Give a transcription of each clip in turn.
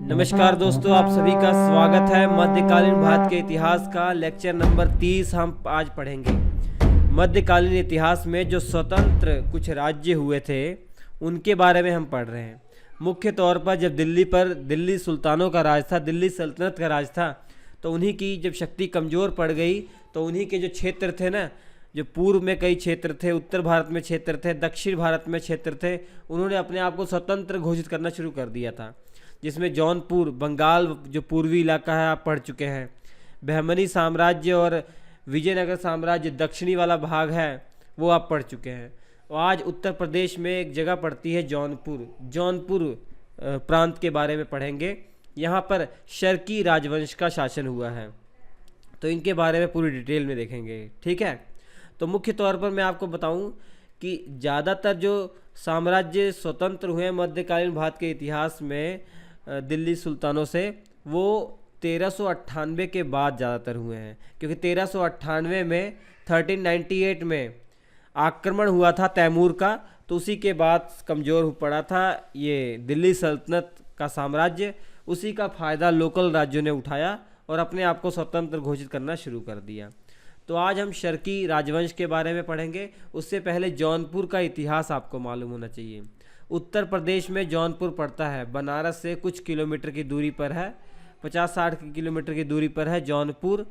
नमस्कार दोस्तों, आप सभी का स्वागत है। मध्यकालीन भारत के इतिहास का लेक्चर नंबर 30 हम आज पढ़ेंगे। मध्यकालीन इतिहास में जो स्वतंत्र कुछ राज्य हुए थे उनके बारे में हम पढ़ रहे हैं। मुख्य तौर पर जब दिल्ली सुल्तानों का राज था, दिल्ली सल्तनत का राज था, तो उन्हीं की जब शक्ति कमज़ोर पड़ गई तो उन्हीं के जो क्षेत्र थे ना, जो पूर्व में कई क्षेत्र थे, उत्तर भारत में क्षेत्र थे, दक्षिण भारत में क्षेत्र थे, उन्होंने अपने आप को स्वतंत्र घोषित करना शुरू कर दिया था। जिसमें जौनपुर, बंगाल जो पूर्वी इलाका है, आप पढ़ चुके हैं। बहमनी साम्राज्य और विजयनगर साम्राज्य दक्षिणी वाला भाग है, वो आप पढ़ चुके हैं। और आज उत्तर प्रदेश में एक जगह पड़ती है जौनपुर प्रांत के बारे में पढ़ेंगे। यहाँ पर शर्की राजवंश का शासन हुआ है, तो इनके बारे में पूरी डिटेल में देखेंगे। ठीक है, तो मुख्य तौर पर मैं आपको बताऊं कि ज़्यादातर जो साम्राज्य स्वतंत्र हुए मध्यकालीन भारत के इतिहास में दिल्ली सुल्तानों से, वो 1398 के बाद ज़्यादातर हुए हैं। क्योंकि 1398 में 1398 में आक्रमण हुआ था तैमूर का, तो उसी के बाद कमज़ोर पड़ा था ये दिल्ली सल्तनत का साम्राज्य। उसी का फ़ायदा लोकल राज्यों ने उठाया और अपने आप को स्वतंत्र घोषित करना शुरू कर दिया। तो आज हम शर्की राजवंश के बारे में पढ़ेंगे। उससे पहले जौनपुर का इतिहास आपको मालूम होना चाहिए। उत्तर प्रदेश में जौनपुर पड़ता है, बनारस से कुछ किलोमीटर की दूरी पर है, 50-60 किलोमीटर की दूरी पर है जौनपुर।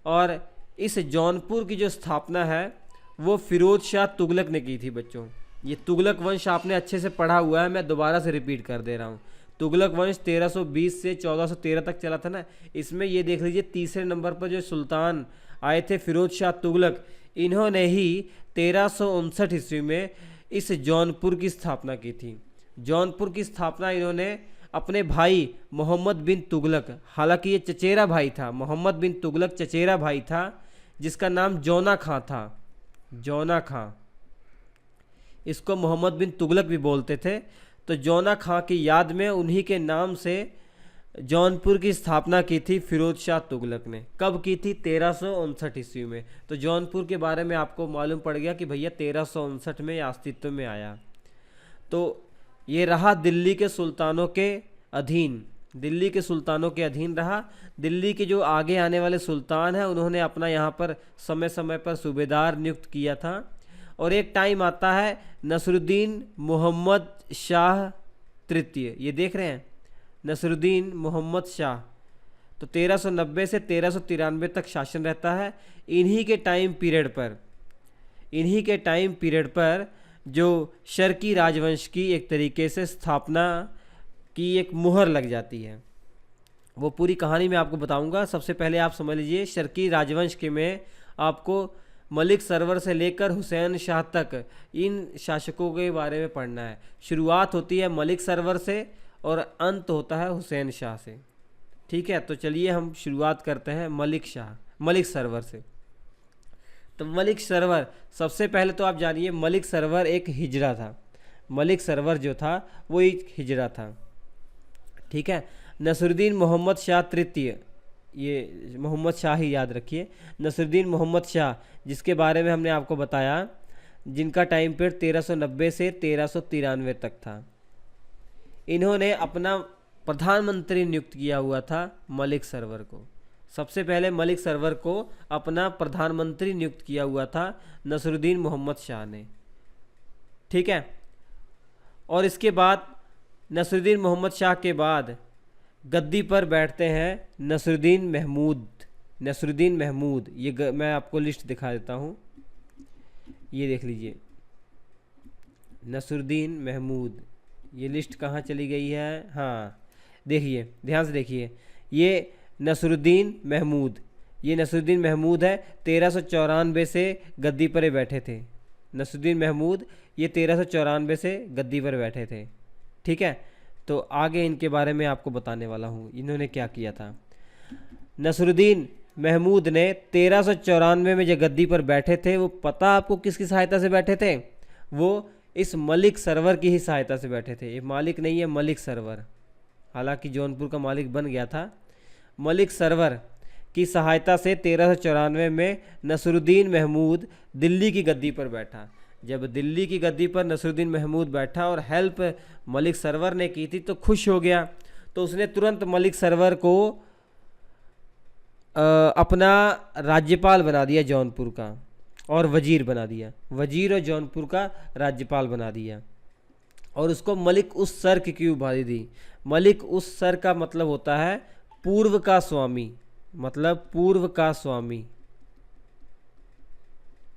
और इस जौनपुर की जो स्थापना है वो फिरोज शाह तुगलक ने की थी। बच्चों, ये तुगलक वंश आपने अच्छे से पढ़ा हुआ है, मैं दोबारा से रिपीट कर दे रहा हूँ। तुगलक वंश 1320 से 1413 तक चला था ना। इसमें ये देख लीजिए, तीसरे नंबर पर जो सुल्तान आए थे फिरोज शाह तुगलक, इन्होंने ही 1359 ईस्वी में इस जौनपुर की स्थापना की थी। जौनपुर की स्थापना इन्होंने अपने भाई मोहम्मद बिन तुगलक, हालांकि ये चचेरा भाई था, मोहम्मद बिन तुगलक चचेरा भाई था, जिसका नाम जौना खां था। जौना खां, इसको मोहम्मद बिन तुगलक भी बोलते थे। तो जौना खां की याद में उन्हीं के नाम से जौनपुर की स्थापना की थी फिरोज शाह तुगलक ने। कब की थी? 1359 ईस्वी में। तो जौनपुर के बारे में आपको मालूम पड़ गया कि भैया 1359 में अस्तित्व में आया। तो ये रहा दिल्ली के सुल्तानों के अधीन, दिल्ली के सुल्तानों के अधीन रहा। दिल्ली के जो आगे आने वाले सुल्तान हैं, उन्होंने अपना यहाँ पर समय समय पर सूबेदार नियुक्त किया था। और एक टाइम आता है नसरुद्दीन मोहम्मद शाह तृतीय, ये देख रहे हैं, नसरुद्दीन मोहम्मद शाह। तो 1390 से 1393 तक शासन रहता है। इन्हीं के टाइम पीरियड पर जो शर्की राजवंश की एक तरीके से स्थापना की एक मुहर लग जाती है। वो पूरी कहानी मैं आपको बताऊंगा। सबसे पहले आप समझ लीजिए, शर्की राजवंश के में आपको मलिक सरवर से लेकर हुसैन शाह तक इन शासकों के बारे में पढ़ना है। शुरुआत होती है मलिक सरवर से और अंत होता है हुसैन शाह से। ठीक है, तो चलिए हम शुरुआत करते हैं मलिक सरवर से। तो मलिक सरवर, सबसे पहले तो आप जानिए, मलिक सरवर एक हिजरा था। मलिक सरवर जो था वो एक हिजरा था। ठीक है, नसरुद्दीन मोहम्मद शाह तृतीय, ये मोहम्मद शाह ही याद रखिए, नसरुद्दीन मोहम्मद शाह, जिसके बारे में हमने आपको बताया, जिनका टाइम पीरियड 1390 से 1393 तक था। इन्होंने अपना प्रधानमंत्री नियुक्त किया हुआ था मलिक सरवर को। सबसे पहले मलिक सरवर को अपना प्रधानमंत्री नियुक्त किया हुआ था नसरुद्दीन मोहम्मद शाह ने। ठीक है, और इसके बाद नसरुद्दीन मोहम्मद शाह के बाद गद्दी पर बैठते हैं नसरुद्दीन महमूद। ये मैं आपको लिस्ट दिखा देता हूँ, ये देख लीजिए, नसरुद्दीन महमूद। ये लिस्ट कहाँ चली गई है? हाँ, देखिए, ध्यान से देखिए, ये नसरुद्दीन महमूद है। 1394 से गद्दी पर बैठे थे नसरुद्दीन महमूद, ये 1394 से गद्दी पर बैठे थे। ठीक है, तो आगे इनके बारे में आपको बताने वाला हूँ, इन्होंने क्या किया था। नसरुद्दीन महमूद ने 1394 में जो गद्दी पर बैठे थे, वो पता आपको किसकी सहायता से बैठे थे? वो इस मलिक सरवर की ही सहायता से बैठे थे। ये मालिक नहीं है, मलिक सरवर, हालांकि जौनपुर का मालिक बन गया था। मलिक सरवर की सहायता से 1394 में नसरुद्दीन महमूद दिल्ली की गद्दी पर बैठा। जब दिल्ली की गद्दी पर नसरुद्दीन महमूद बैठा और हेल्प मलिक सरवर ने की थी तो खुश हो गया। तो उसने तुरंत मलिक सरवर को अपना राज्यपाल बना दिया जौनपुर का, और वजीर बना दिया, वजीर और जौनपुर का राज्यपाल बना दिया, और उसको मलिक उस सर की उपाधि दी। मलिक उस सर का मतलब होता है पूर्व का स्वामी, मतलब पूर्व का स्वामी,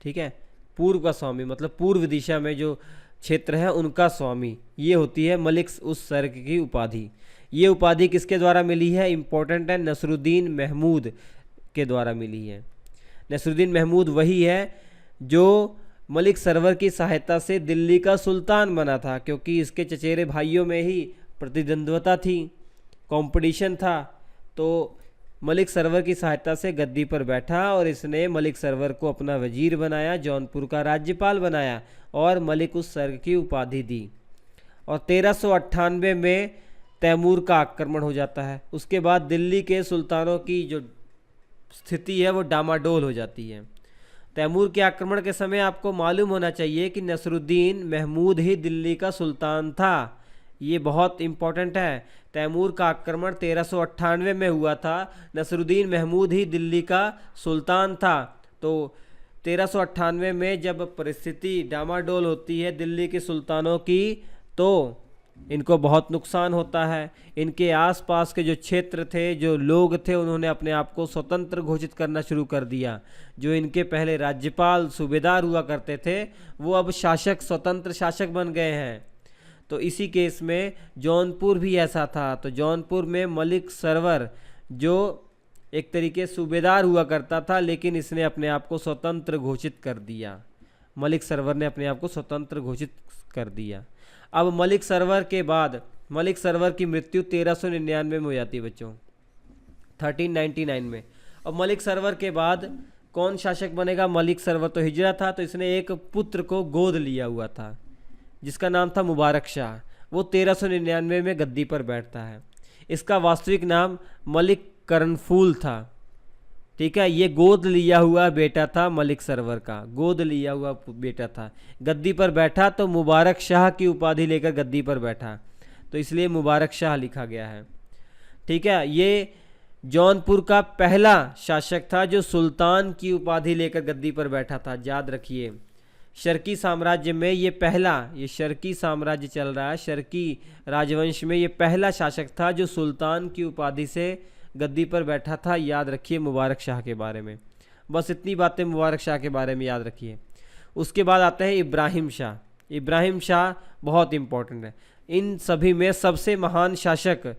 ठीक है। पूर्व का स्वामी मतलब पूर्व दिशा में जो क्षेत्र है उनका स्वामी, ये होती है मलिक उस सर की उपाधि। ये उपाधि किसके द्वारा मिली है, इंपॉर्टेंट है, नसरुद्दीन महमूद के द्वारा मिली है। नसरुद्दीन महमूद वही है जो मलिक सरवर की सहायता से दिल्ली का सुल्तान बना था, क्योंकि इसके चचेरे भाइयों में ही प्रतिद्वंद्विता थी, कंपटीशन था, तो मलिक सरवर की सहायता से गद्दी पर बैठा और इसने मलिक सरवर को अपना वजीर बनाया, जौनपुर का राज्यपाल बनाया और मलिक उस सर की उपाधि दी। और 1398 में तैमूर का आक्रमण हो जाता है। उसके बाद दिल्ली के सुल्तानों की जो स्थिति है वो डामाडोल हो जाती है। तैमूर के आक्रमण के समय आपको मालूम होना चाहिए कि नसरुद्दीन महमूद ही दिल्ली का सुल्तान था, ये बहुत इम्पोर्टेंट है। तैमूर का आक्रमण 1398 में हुआ था, नसरुद्दीन महमूद ही दिल्ली का सुल्तान था। तो 1398 में जब परिस्थिति डामाडोल होती है दिल्ली के सुल्तानों की, तो इनको बहुत नुकसान होता है। इनके आसपास के जो क्षेत्र थे, जो लोग थे, उन्होंने अपने आप को स्वतंत्र घोषित करना शुरू कर दिया। जो इनके पहले राज्यपाल सूबेदार हुआ करते थे वो अब शासक, स्वतंत्र शासक बन गए हैं। तो इसी केस में जौनपुर भी ऐसा था। तो जौनपुर में मलिक सरवर जो एक तरीके सूबेदार हुआ करता था, लेकिन इसने अपने आप को स्वतंत्र घोषित कर दिया। मलिक सरवर ने अपने आप को स्वतंत्र घोषित कर दिया। अब मलिक सरवर के बाद मलिक सरवर की मृत्यु 1399 में हो जाती है बच्चों, 1399 में। और मलिक सरवर के बाद कौन शासक बनेगा? मलिक सरवर तो हिजरा था, तो इसने एक पुत्र को गोद लिया हुआ था जिसका नाम था मुबारक शाह। वो 1399 में गद्दी पर बैठता है। इसका वास्तविक नाम मलिक करनफूल था, ठीक है। ये गोद लिया हुआ बेटा था मलिक सरवर का, गोद लिया हुआ बेटा था। गद्दी पर बैठा तो मुबारक शाह की उपाधि लेकर गद्दी पर बैठा, तो इसलिए मुबारक शाह लिखा गया है, ठीक है। ये जौनपुर का पहला शासक था जो सुल्तान की उपाधि लेकर गद्दी पर बैठा था, याद रखिए। शर्की साम्राज्य में ये पहला, ये शर्की साम्राज्य चल रहा है, शर्की राजवंश में ये पहला शासक था जो सुल्तान की उपाधि से गद्दी पर बैठा था। याद रखिए मुबारक शाह के बारे में, बस इतनी बातें मुबारक शाह के बारे में याद रखिए। उसके बाद आते हैं इब्राहिम शाह। इब्राहिम शाह बहुत इम्पोर्टेंट है। इन सभी में सबसे महान शासक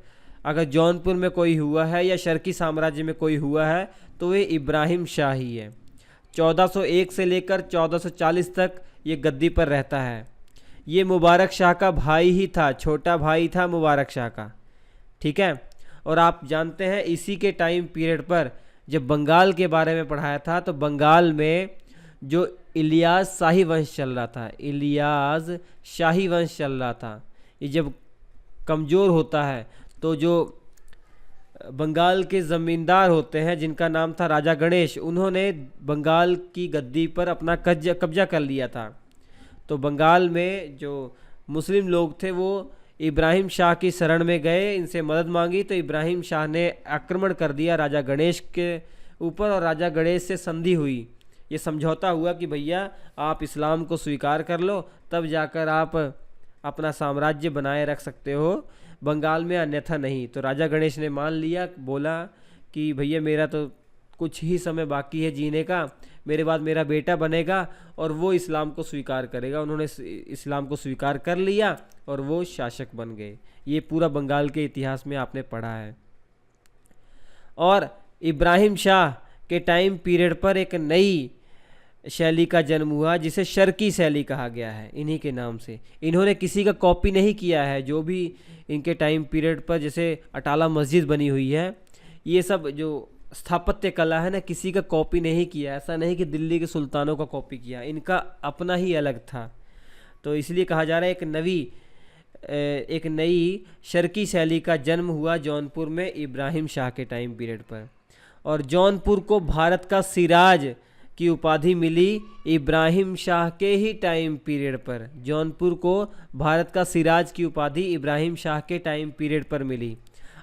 अगर जौनपुर में कोई हुआ है या शर्की साम्राज्य में कोई हुआ है तो ये इब्राहिम शाह ही है। 1401 से लेकर 1440 तक ये गद्दी पर रहता है। ये मुबारक शाह का भाई ही था, छोटा भाई था मुबारक शाह का, ठीक है। और आप जानते हैं इसी के टाइम पीरियड पर जब बंगाल के बारे में पढ़ाया था, तो बंगाल में जो इलियास शाही वंश चल रहा था, इलियास शाही वंश चल रहा था, ये जब कमज़ोर होता है तो जो बंगाल के ज़मींदार होते हैं जिनका नाम था राजा गणेश, उन्होंने बंगाल की गद्दी पर अपना कब्जा कर लिया था। तो बंगाल में जो मुस्लिम लोग थे वो इब्राहिम शाह की शरण में गए, इनसे मदद मांगी, तो इब्राहिम शाह ने आक्रमण कर दिया राजा गणेश के ऊपर और राजा गणेश से संधि हुई। ये समझौता हुआ कि भैया आप इस्लाम को स्वीकार कर लो, तब जाकर आप अपना साम्राज्य बनाए रख सकते हो बंगाल में, अन्यथा नहीं। तो राजा गणेश ने मान लिया, बोला कि भैया मेरा तो कुछ ही समय बाकी है जीने का, मेरे बाद मेरा बेटा बनेगा और वो इस्लाम को स्वीकार करेगा। उन्होंने इस्लाम को स्वीकार कर लिया और वो शासक बन गए। ये पूरा बंगाल के इतिहास में आपने पढ़ा है। और इब्राहिम शाह के टाइम पीरियड पर एक नई शैली का जन्म हुआ जिसे शर्की शैली कहा गया है, इन्हीं के नाम से। इन्होंने किसी का कॉपी नहीं किया है। जो भी इनके टाइम पीरियड पर जैसे अटाला मस्जिद बनी हुई है, ये सब जो स्थापत्य कला है ना, किसी का कॉपी नहीं किया। ऐसा नहीं कि दिल्ली के सुल्तानों का कॉपी किया, इनका अपना ही अलग था। तो इसलिए कहा जा रहा है एक नई शर्की शैली का जन्म हुआ जौनपुर में इब्राहिम शाह के टाइम पीरियड पर। और जौनपुर को भारत का सिराज की उपाधि मिली इब्राहिम शाह के ही टाइम पीरियड पर। जौनपुर को भारत का सिराज की उपाधि इब्राहिम शाह के टाइम पीरियड पर मिली।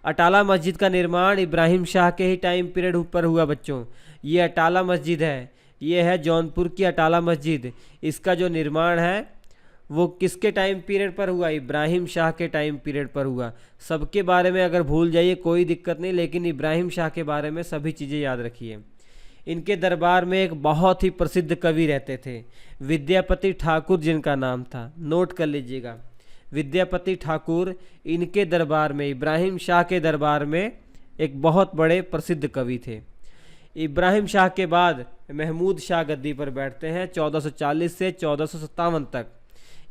अटाला मस्जिद का निर्माण इब्राहिम शाह के ही टाइम पीरियड पर हुआ बच्चों। ये अटाला मस्जिद है, ये है जौनपुर की अटाला मस्जिद। इसका जो निर्माण है वो किसके टाइम पीरियड पर हुआ? इब्राहिम शाह के टाइम पीरियड पर हुआ। सबके बारे में अगर भूल जाइए कोई दिक्कत नहीं, लेकिन इब्राहिम शाह के बारे में सभी चीज़ें याद रखिए। इनके दरबार में एक बहुत ही प्रसिद्ध कवि रहते थे, विद्यापति ठाकुर जिनका नाम था, नोट कर लीजिएगा। विद्यापति ठाकुर इनके दरबार में, इब्राहिम शाह के दरबार में एक बहुत बड़े प्रसिद्ध कवि थे। इब्राहिम शाह के बाद महमूद शाह गद्दी पर बैठते हैं 1440 से 1457 तक।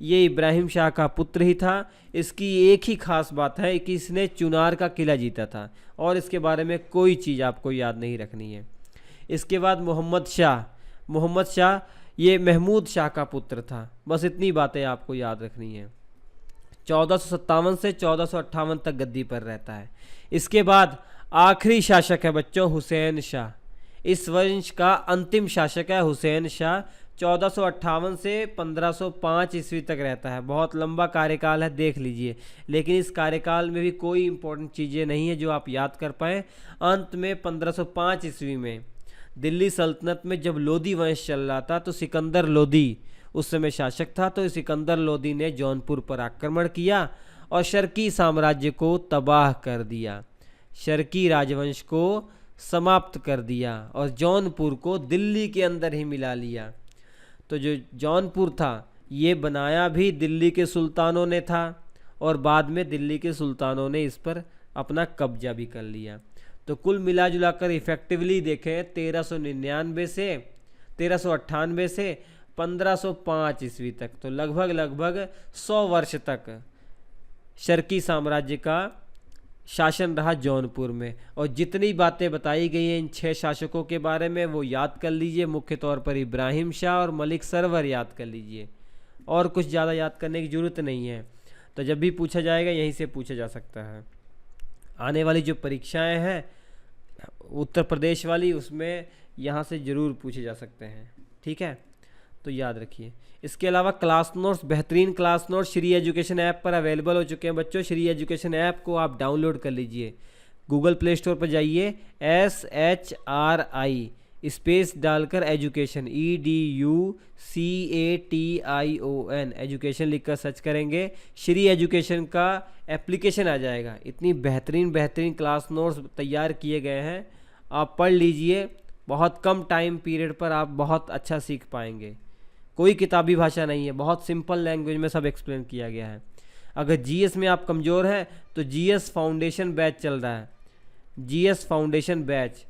ये इब्राहिम शाह का पुत्र ही था। इसकी एक ही खास बात है कि इसने चुनार का किला जीता था, और इसके बारे में कोई चीज़ आपको याद नहीं रखनी है। इसके बाद मोहम्मद शाह ये महमूद शाह का पुत्र था। बस इतनी बातें आपको याद रखनी है। 1457 से 1458 तक गद्दी पर रहता है। इसके बाद आखिरी शासक है बच्चों हुसैन शाह। इस वंश का अंतिम शासक है हुसैन शाह। 1458 से 1505 ईस्वी तक रहता है। बहुत लंबा कार्यकाल है, देख लीजिए, लेकिन इस कार्यकाल में भी कोई इंपॉर्टेंट चीज़ें नहीं है जो आप याद कर पाएँ। अंत में 1505 ईस्वी में दिल्ली सल्तनत में जब लोधी वंश चल रहा था, तो सिकंदर लोधी उस समय शासक था। तो सिकंदर लोधी ने जौनपुर पर आक्रमण किया और शर्की साम्राज्य को तबाह कर दिया, शर्की राजवंश को समाप्त कर दिया और जौनपुर को दिल्ली के अंदर ही मिला लिया। तो जो जौनपुर था ये बनाया भी दिल्ली के सुल्तानों ने था, और बाद में दिल्ली के सुल्तानों ने इस पर अपना कब्जा भी कर लिया। तो कुल मिला जुलाकर इफेक्टिवली देखें 1399 से 1398 से 1505 ईस्वी तक, तो लगभग 100 वर्ष तक शर्की साम्राज्य का शासन रहा जौनपुर में। और जितनी बातें बताई गई हैं इन 6 शासकों के बारे में वो याद कर लीजिए। मुख्य तौर पर इब्राहिम शाह और मलिक सरवर याद कर लीजिए, और कुछ ज़्यादा याद करने की ज़रूरत नहीं है। तो जब भी पूछा जाएगा यहीं से पूछा जा सकता है। आने वाली जो परीक्षाएं हैं उत्तर प्रदेश वाली, उसमें यहाँ से ज़रूर पूछे जा सकते हैं, ठीक है, तो याद रखिए। इसके अलावा क्लास नोट्स, बेहतरीन class notes Shri education app पर अवेलेबल हो चुके हैं बच्चों। श्री एजुकेशन ऐप को आप डाउनलोड कर लीजिए, गूगल प्ले स्टोर पर जाइए, SHRI स्पेस डालकर एजुकेशन EDUCATION एजुकेशन लिखकर सर्च करेंगे, श्री एजुकेशन का एप्लीकेशन आ जाएगा। इतनी बेहतरीन क्लास नोट्स तैयार किए गए हैं, आप पढ़ लीजिए। बहुत कम टाइम पीरियड पर आप बहुत अच्छा सीख पाएंगे। कोई किताबी भाषा नहीं है, बहुत सिंपल लैंग्वेज में सब एक्सप्लेन किया गया है। अगर जीएस में आप कमज़ोर हैं तो जीएस फाउंडेशन बैच चल रहा है, जीएस फाउंडेशन बैच,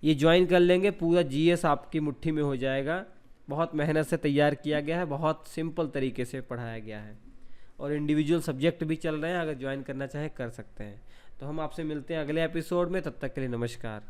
ये ज्वाइन कर लेंगे, पूरा जीएस आपकी मुट्ठी में हो जाएगा। बहुत मेहनत से तैयार किया गया है, बहुत सिंपल तरीके से पढ़ाया गया है, और इंडिविजुअल सब्जेक्ट भी चल रहे हैं, अगर ज्वाइन करना चाहे कर सकते हैं। तो हम आपसे मिलते हैं अगले एपिसोड में, तब तक के लिए नमस्कार।